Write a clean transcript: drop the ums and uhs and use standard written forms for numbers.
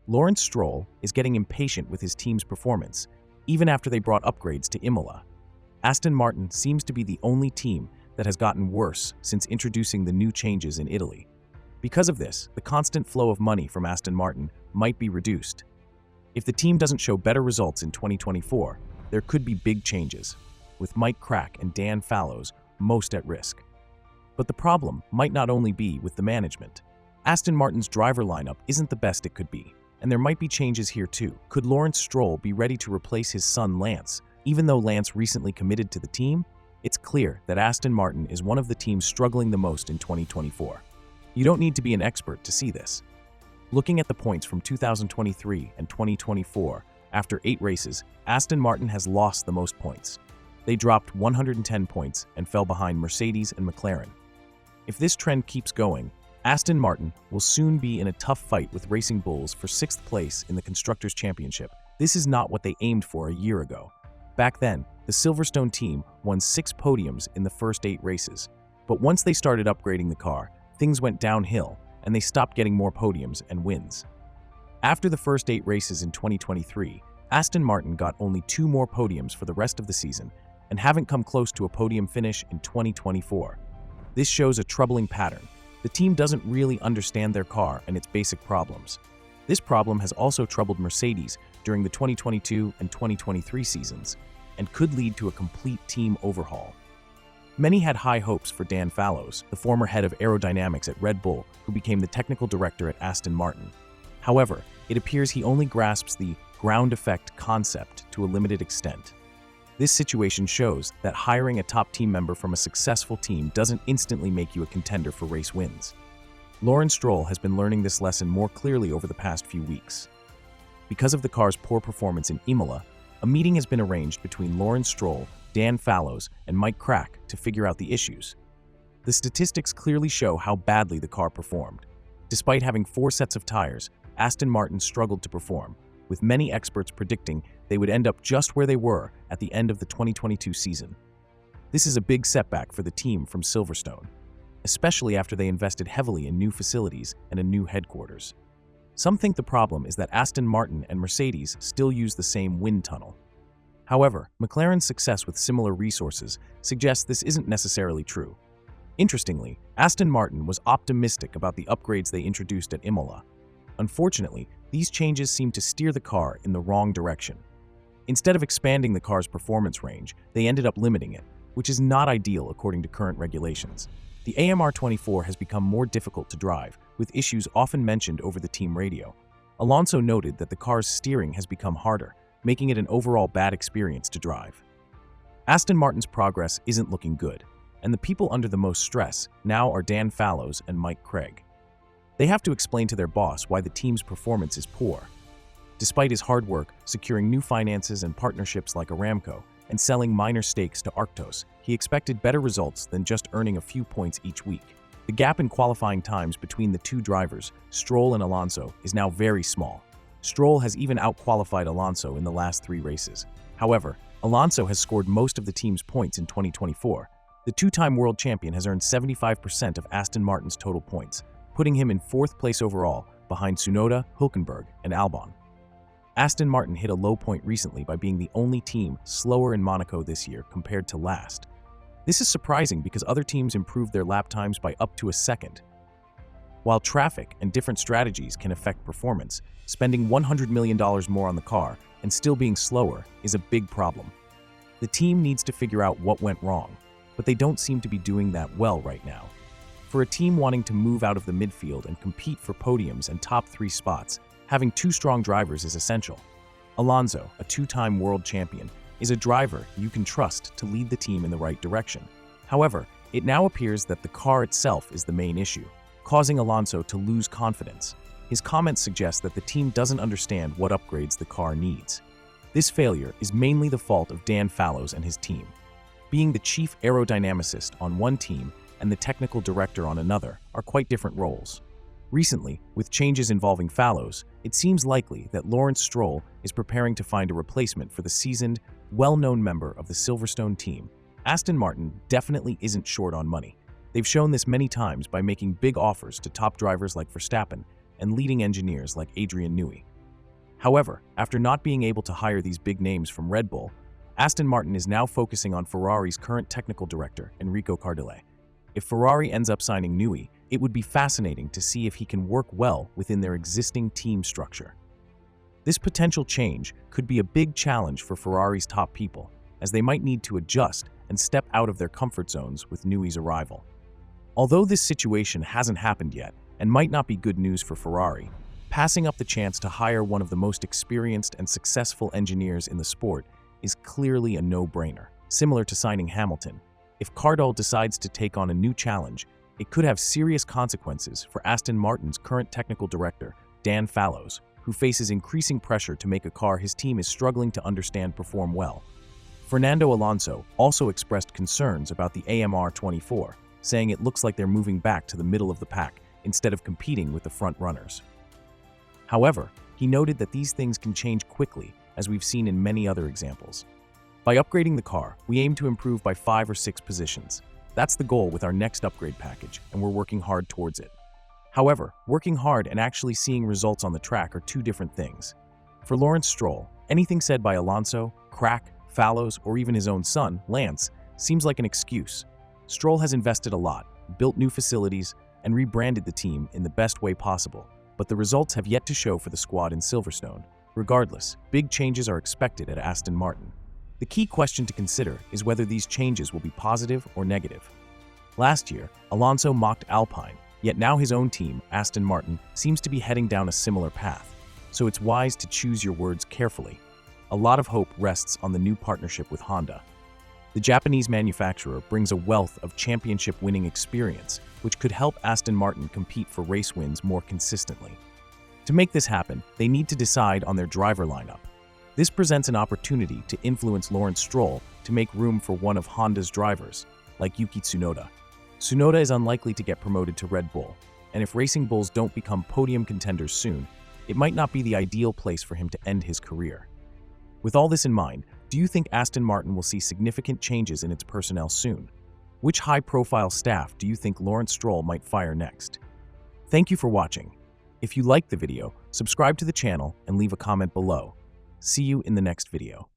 Laurence Stroll is getting impatient with his team's performance, even after they brought upgrades to Imola. Aston Martin seems to be the only team that has gotten worse since introducing the new changes in Italy. Because of this, the constant flow of money from Aston Martin might be reduced. If the team doesn't show better results in 2024, there could be big changes, with Mike Crack and Dan Fallows most at risk. But the problem might not only be with the management. Aston Martin's driver lineup isn't the best it could be, and there might be changes here too. Could Laurence Stroll be ready to replace his son Lance? Even though Lance recently committed to the team, it's clear that Aston Martin is one of the teams struggling the most in 2024. You don't need to be an expert to see this. Looking at the points from 2023 and 2024, after 8 races, Aston Martin has lost the most points. They dropped 110 points and fell behind Mercedes and McLaren. If this trend keeps going, Aston Martin will soon be in a tough fight with Racing Bulls for 6th place in the Constructors' Championship. This is not what they aimed for a year ago. Back then, the Silverstone team won 6 podiums in the first 8 races. But once they started upgrading the car, things went downhill and they stopped getting more podiums and wins. After the first 8 races in 2023, Aston Martin got only 2 more podiums for the rest of the season and haven't come close to a podium finish in 2024. This shows a troubling pattern. The team doesn't really understand their car and its basic problems. This problem has also troubled Mercedes during the 2022 and 2023 seasons and could lead to a complete team overhaul. Many had high hopes for Dan Fallows, the former head of aerodynamics at Red Bull, who became the technical director at Aston Martin. However, it appears he only grasps the ground effect concept to a limited extent. This situation shows that hiring a top team member from a successful team doesn't instantly make you a contender for race wins. Laurence Stroll has been learning this lesson more clearly over the past few weeks. Because of the car's poor performance in Imola, a meeting has been arranged between Laurence Stroll, Dan Fallows, and Mike Crack to figure out the issues. The statistics clearly show how badly the car performed. Despite having 4 sets of tires, Aston Martin struggled to perform, with many experts predicting they would end up just where they were at the end of the 2022 season. This is a big setback for the team from Silverstone, especially after they invested heavily in new facilities and a new headquarters. Some think the problem is that Aston Martin and Mercedes still use the same wind tunnel. However, McLaren's success with similar resources suggests this isn't necessarily true. Interestingly, Aston Martin was optimistic about the upgrades they introduced at Imola. Unfortunately, these changes seem to steer the car in the wrong direction. Instead of expanding the car's performance range, they ended up limiting it, which is not ideal according to current regulations. The AMR24 has become more difficult to drive, with issues often mentioned over the team radio. Alonso noted that the car's steering has become harder, making it an overall bad experience to drive. Aston Martin's progress isn't looking good, and the people under the most stress now are Dan Fallows and Mike Craig. They have to explain to their boss why the team's performance is poor. Despite his hard work securing new finances and partnerships like Aramco and selling minor stakes to Arctos, he expected better results than just earning a few points each week. The gap in qualifying times between the 2 drivers, Stroll and Alonso, is now very small. Stroll has even out-qualified Alonso in the last 3 races. However, Alonso has scored most of the team's points in 2024. The 2-time world champion has earned 75% of Aston Martin's total points, putting him in 4th place overall behind Tsunoda, Hülkenberg, and Albon. Aston Martin hit a low point recently by being the only team slower in Monaco this year compared to last. This is surprising because other teams improved their lap times by up to a second. While traffic and different strategies can affect performance, spending $100 million more on the car and still being slower is a big problem. The team needs to figure out what went wrong, but they don't seem to be doing that well right now. For a team wanting to move out of the midfield and compete for podiums and top 3 spots, having 2 strong drivers is essential. Alonso, a 2-time world champion, is a driver you can trust to lead the team in the right direction. However, it now appears that the car itself is the main issue, causing Alonso to lose confidence. His comments suggest that the team doesn't understand what upgrades the car needs. This failure is mainly the fault of Dan Fallows and his team. Being the chief aerodynamicist on one team and the technical director on another are quite different roles. Recently, with changes involving Fallows, it seems likely that Laurence Stroll is preparing to find a replacement for the seasoned, well-known member of the Silverstone team. Aston Martin definitely isn't short on money. They've shown this many times by making big offers to top drivers like Verstappen and leading engineers like Adrian Newey. However, after not being able to hire these big names from Red Bull, Aston Martin is now focusing on Ferrari's current technical director, Enrico Cardile. If Ferrari ends up signing Newey, it would be fascinating to see if he can work well within their existing team structure. This potential change could be a big challenge for Ferrari's top people, as they might need to adjust and step out of their comfort zones with Newey's arrival. Although this situation hasn't happened yet and might not be good news for Ferrari, passing up the chance to hire one of the most experienced and successful engineers in the sport is clearly a no-brainer. Similar to signing Hamilton, if Cardile decides to take on a new challenge, it could have serious consequences for Aston Martin's current technical director, Dan Fallows, who faces increasing pressure to make a car his team is struggling to understand perform well. Fernando Alonso also expressed concerns about the AMR24, saying it looks like they're moving back to the middle of the pack instead of competing with the front runners. However, he noted that these things can change quickly, as we've seen in many other examples. By upgrading the car, we aim to improve by 5 or 6 positions. That's the goal with our next upgrade package, and we're working hard towards it. However, working hard and actually seeing results on the track are two different things. For Laurence Stroll, anything said by Alonso, Crack, Fallows, or even his own son, Lance, seems like an excuse. Stroll has invested a lot, built new facilities, and rebranded the team in the best way possible, but the results have yet to show for the squad in Silverstone. Regardless, big changes are expected at Aston Martin. The key question to consider is whether these changes will be positive or negative. Last year, Alonso mocked Alpine, yet now his own team, Aston Martin, seems to be heading down a similar path, so it's wise to choose your words carefully. A lot of hope rests on the new partnership with Honda. The Japanese manufacturer brings a wealth of championship-winning experience, which could help Aston Martin compete for race wins more consistently. To make this happen, they need to decide on their driver lineup. This presents an opportunity to influence Laurence Stroll to make room for one of Honda's drivers, like Yuki Tsunoda. Tsunoda is unlikely to get promoted to Red Bull, and if Racing Bulls don't become podium contenders soon, it might not be the ideal place for him to end his career. With all this in mind, do you think Aston Martin will see significant changes in its personnel soon? Which high-profile staff do you think Laurence Stroll might fire next? Thank you for watching. If you liked the video, subscribe to the channel and leave a comment below. See you in the next video.